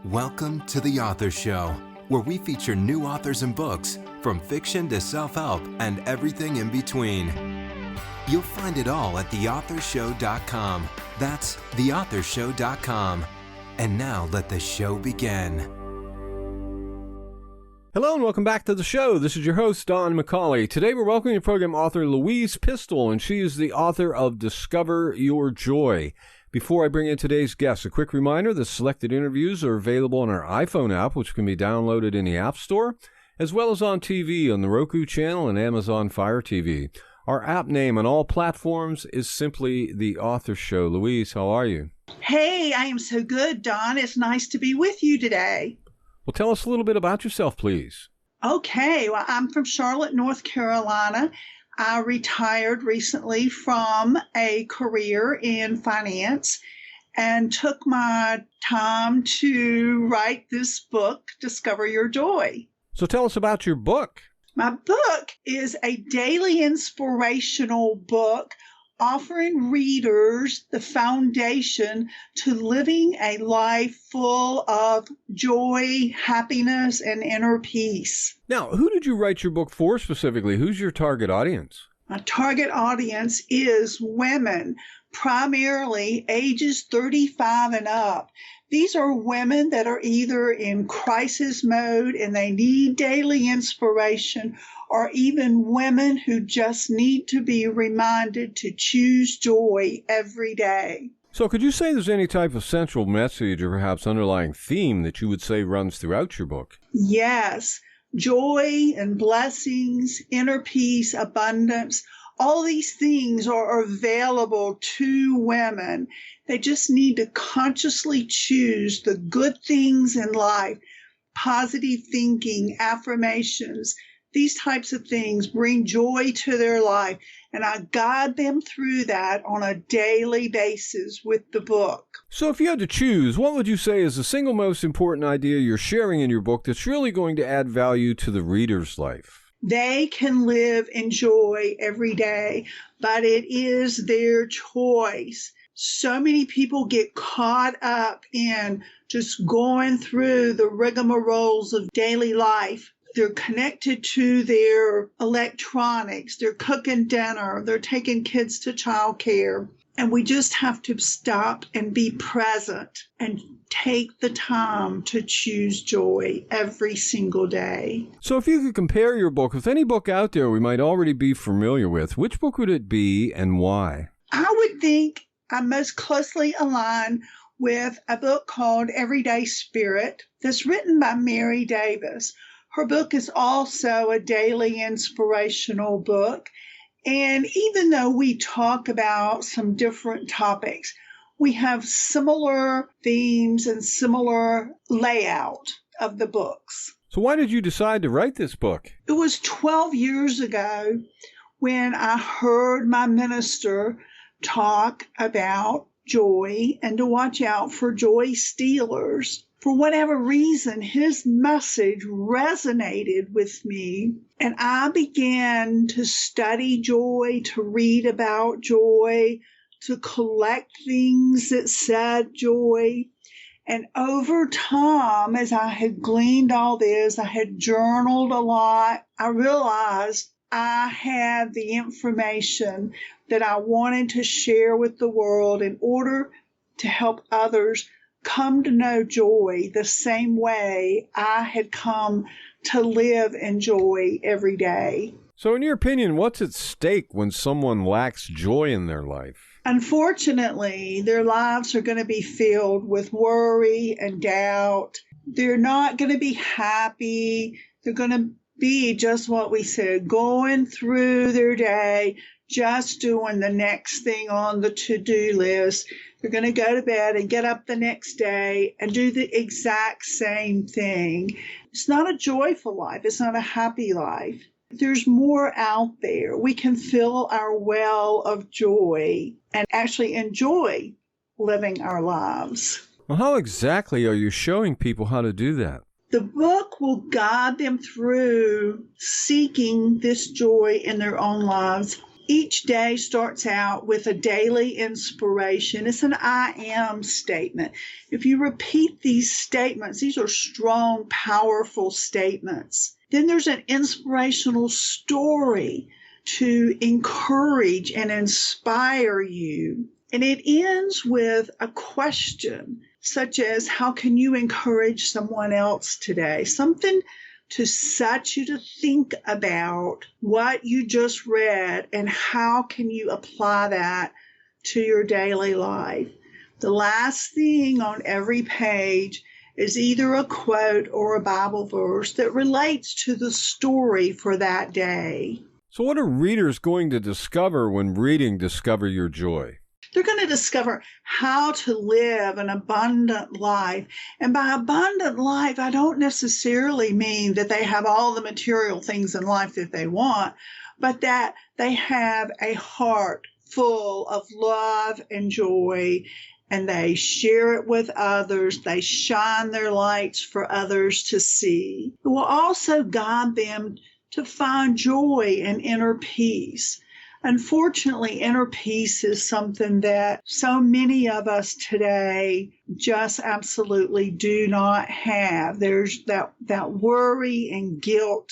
Welcome to The Author Show, where we feature new authors and books, from fiction to self-help and everything in between. You'll find it all at theauthorshow.com. That's theauthorshow.com. And now let the show begin. Hello and welcome back to the show. This is your host, Don McCauley. Today we're welcoming program author Louise Pistole, and she is the author of Discover Your Joy. Before I bring in today's guest, a quick reminder, the selected interviews are available on our iPhone app, which can be downloaded in the App Store, as well as on TV on the Roku channel and Amazon Fire TV. Our app name on all platforms is simply The Author Show. Louise, how are you? Hey, I am so good, Don. It's nice to be with you today. Well, tell us a little bit about yourself, please. Okay, well, I'm from Charlotte, North Carolina. I retired recently from a career in finance and took my time to write this book, Discover Your Joy. So tell us about your book. My book is a daily inspirational book offering readers the foundation to living a life full of joy, happiness, and inner peace. Now, who did you write your book for specifically? Who's your target audience? My target audience is women, primarily ages 35 and up. These are women that are either in crisis mode and they need daily inspiration, or even women who just need to be reminded to choose joy every day. So could you say there's any type of central message or perhaps underlying theme that you would say runs throughout your book? Yes, joy and blessings, inner peace, abundance. All these things are available to women. They just need to consciously choose the good things in life, positive thinking, affirmations. These types of things bring joy to their life, and I guide them through that on a daily basis with the book. So if you had to choose, what would you say is the single most important idea you're sharing in your book that's really going to add value to the reader's life? They can live in joy every day, but it is their choice. So many people get caught up in just going through the rigmaroles of daily life. They're connected to their electronics. They're cooking dinner. They're taking kids to childcare. And we just have to stop and be present and take the time to choose joy every single day. So if you could compare your book with any book out there we might already be familiar with, which book would it be and why? I would think I'm most closely aligned with a book called Everyday Spirit that's written by Mary Davis. Her book is also a daily inspirational book. And even though we talk about some different topics, we have similar themes and similar layout of the books. So why did you decide to write this book? It was 12 years ago when I heard my minister talk about joy and to watch out for joy stealers. For whatever reason, his message resonated with me, and I began to study joy, to read about joy, to collect things that said joy. And over time, as I had gleaned all this, I had journaled a lot, I realized I had the information that I wanted to share with the world in order to help others come to know joy the same way I had come to live in joy every day. So in your opinion, what's at stake when someone lacks joy in their life? Unfortunately, their lives are going to be filled with worry and doubt. They're not going to be happy. They're going to be just what we said, going through their day, just doing the next thing on the to-do list. They're going to go to bed and get up the next day and do the exact same thing. It's not a joyful life. It's not a happy life. There's more out there. We can fill our well of joy and actually enjoy living our lives. Well, how exactly are you showing people how to do that? The book will guide them through seeking this joy in their own lives. Each day starts out with a daily inspiration. It's an I am statement. If you repeat these statements, these are strong, powerful statements. Then there's an inspirational story to encourage and inspire you. And it ends with a question, such as, how can you encourage someone else today? Something to set you to think about what you just read and how can you apply that to your daily life. The last thing on every page is either a quote or a Bible verse that relates to the story for that day. So what are readers going to discover when reading Discover Your Joy? They're going to discover how to live an abundant life. And by abundant life, I don't necessarily mean that they have all the material things in life that they want, but that they have a heart full of love and joy, and they share it with others. They shine their lights for others to see. It will also guide them to find joy and inner peace. Unfortunately, inner peace is something that so many of us today just absolutely do not have. There's that worry and guilt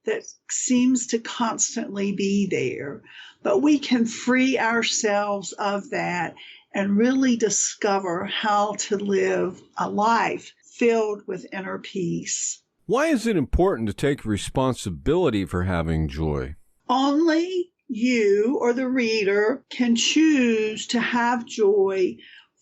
that seems to constantly be there. But we can free ourselves of that and really discover how to live a life filled with inner peace. Why is it important to take responsibility for having joy? Only you or the reader can choose to have joy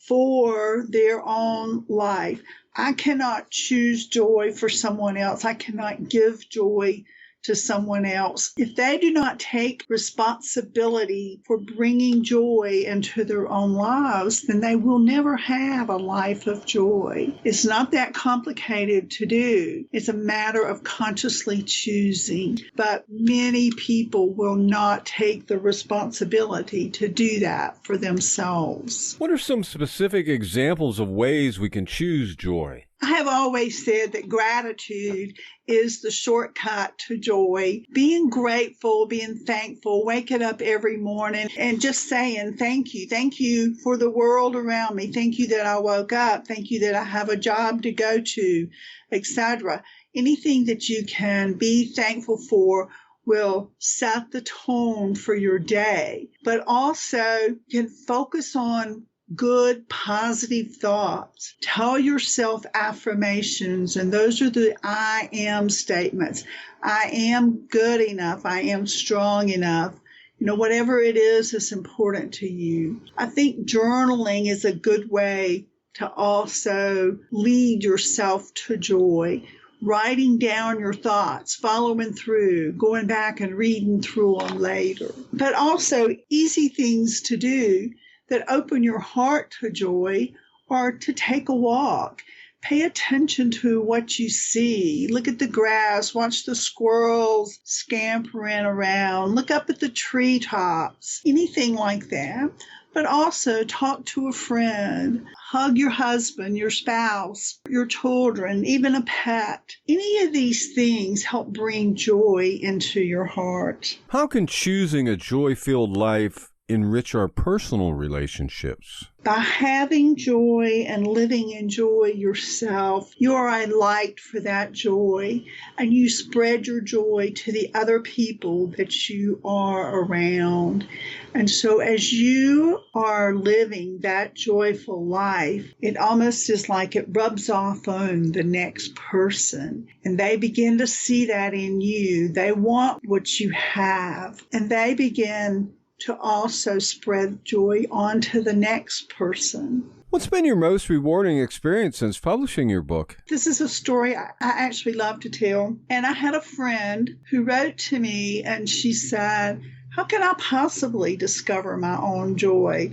for their own life. I cannot choose joy for someone else. I cannot give joy to someone else. If they do not take responsibility for bringing joy into their own lives, then they will never have a life of joy. It's not that complicated to do. It's a matter of consciously choosing. But many people will not take the responsibility to do that for themselves. What are some specific examples of ways we can choose joy? I have always said that gratitude is the shortcut to joy. Being grateful, being thankful, waking up every morning and just saying thank you. Thank you for the world around me. Thank you that I woke up. Thank you that I have a job to go to, etc. Anything that you can be thankful for will set the tone for your day. But also can focus on good, positive thoughts. Tell yourself affirmations, and those are the I am statements. I am good enough. I am strong enough. Whatever it is that's important to you. I think journaling is a good way to also lead yourself to joy. Writing down your thoughts, following through, going back and reading through them later. But also easy things to do that open your heart to joy, or to take a walk. Pay attention to what you see. Look at the grass. Watch the squirrels scampering around. Look up at the treetops. Anything like that. But also talk to a friend. Hug your husband, your spouse, your children, even a pet. Any of these things help bring joy into your heart. How can choosing a joy-filled life enrich our personal relationships? By having joy and living in joy yourself, you are a light for that joy, and you spread your joy to the other people that you are around. And so as you are living that joyful life, it almost is like it rubs off on the next person, and they begin to see that in you. They want what you have, and they begin to also spread joy onto the next person. What's been your most rewarding experience since publishing your book? This is a story I actually love to tell. And I had a friend who wrote to me and she said, how can I possibly discover my own joy?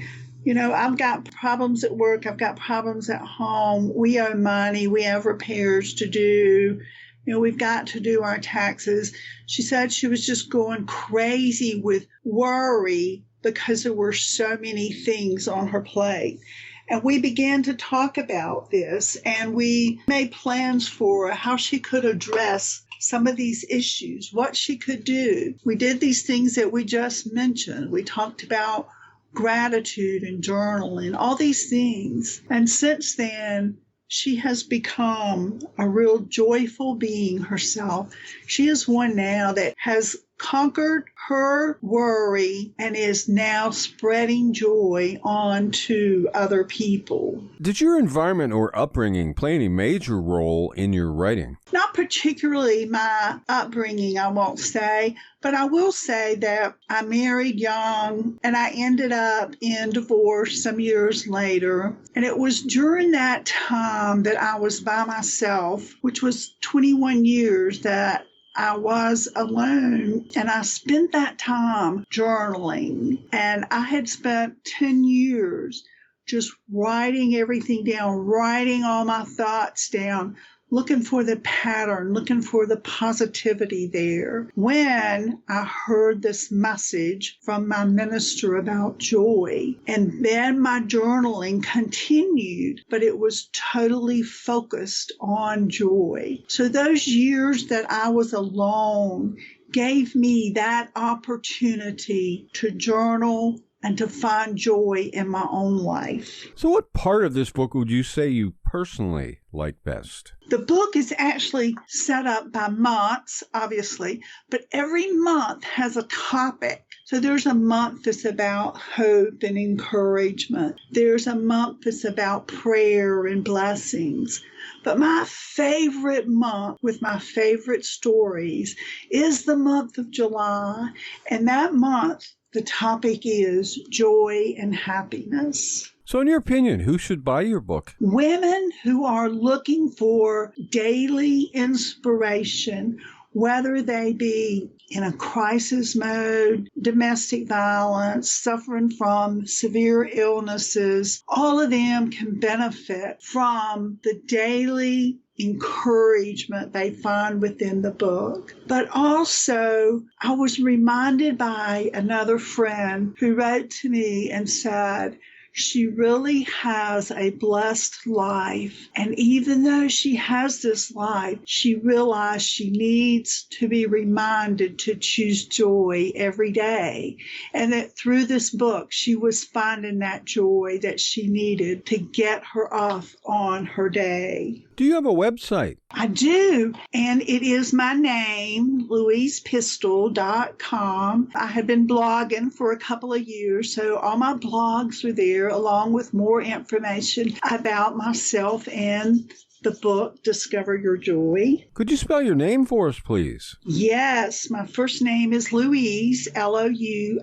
I've got problems at work. I've got problems at home. We owe money. We have repairs to do. We've got to do our taxes. She said she was just going crazy with worry because there were so many things on her plate. And we began to talk about this, and we made plans for how she could address some of these issues, what she could do. We did these things that we just mentioned. We talked about gratitude and journaling, all these things. And since then, she has become a real joyful being herself. She is one now that has conquered her worry and is now spreading joy on to other people. Did your environment or upbringing play any major role in your writing? Not particularly my upbringing, I won't say, but I will say that I married young and I ended up in divorce some years later. And it was during that time that I was by myself, which was 21 years that I was alone, and I spent that time journaling. And I had spent 10 years just writing everything down, writing all my thoughts down, looking for the pattern, looking for the positivity there. When I heard this message from my minister about joy, and then my journaling continued, but it was totally focused on joy. So those years that I was alone gave me that opportunity to journal and to find joy in my own life. So what part of this book would you say you personally like best? The book is actually set up by months, obviously, but every month has a topic. So there's a month that's about hope and encouragement. There's a month that's about prayer and blessings. But my favorite month with my favorite stories is the month of July. And that month, the topic is joy and happiness. So in your opinion, who should buy your book? Women who are looking for daily inspiration, whether they be in a crisis mode, domestic violence, suffering from severe illnesses, all of them can benefit from the daily encouragement they find within the book. But also, I was reminded by another friend who wrote to me and said, she really has a blessed life. And even though she has this life, she realized she needs to be reminded to choose joy every day. And that through this book, she was finding that joy that she needed to get her off on her day. Do you have a website? I do, and it is my name, LouisePistole.com. I had been blogging for a couple of years, so all my blogs are there, along with more information about myself and the book, Discover Your Joy. Could you spell your name for us, please? Yes, my first name is Louise, Louise,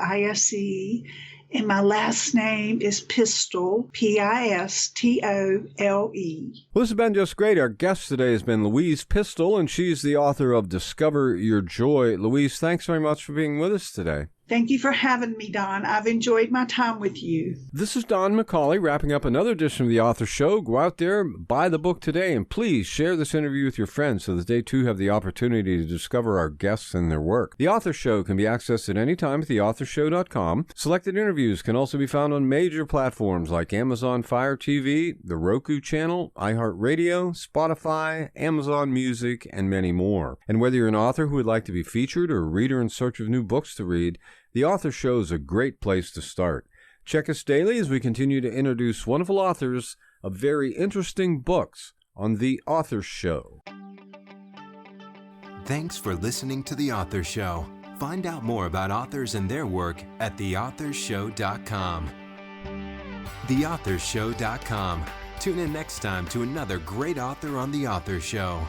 and my last name is Pistole, Pistole. Well, this has been just great. Our guest today has been Louise Pistole, and she's the author of Discover Your Joy. Louise, thanks very much for being with us today. Thank you for having me, Don. I've enjoyed my time with you. This is Don McCauley wrapping up another edition of The Author Show. Go out there, buy the book today, and please share this interview with your friends so that they too have the opportunity to discover our guests and their work. The Author Show can be accessed at any time at theauthorshow.com. Selected interviews can also be found on major platforms like Amazon Fire TV, the Roku channel, iHeartRadio, Spotify, Amazon Music, and many more. And whether you're an author who would like to be featured or a reader in search of new books to read, The Author Show is a great place to start. Check us daily as we continue to introduce wonderful authors of very interesting books on The Author Show. Thanks for listening to The Author Show. Find out more about authors and their work at theauthorshow.com. Theauthorshow.com. Tune in next time to another great author on The Author Show.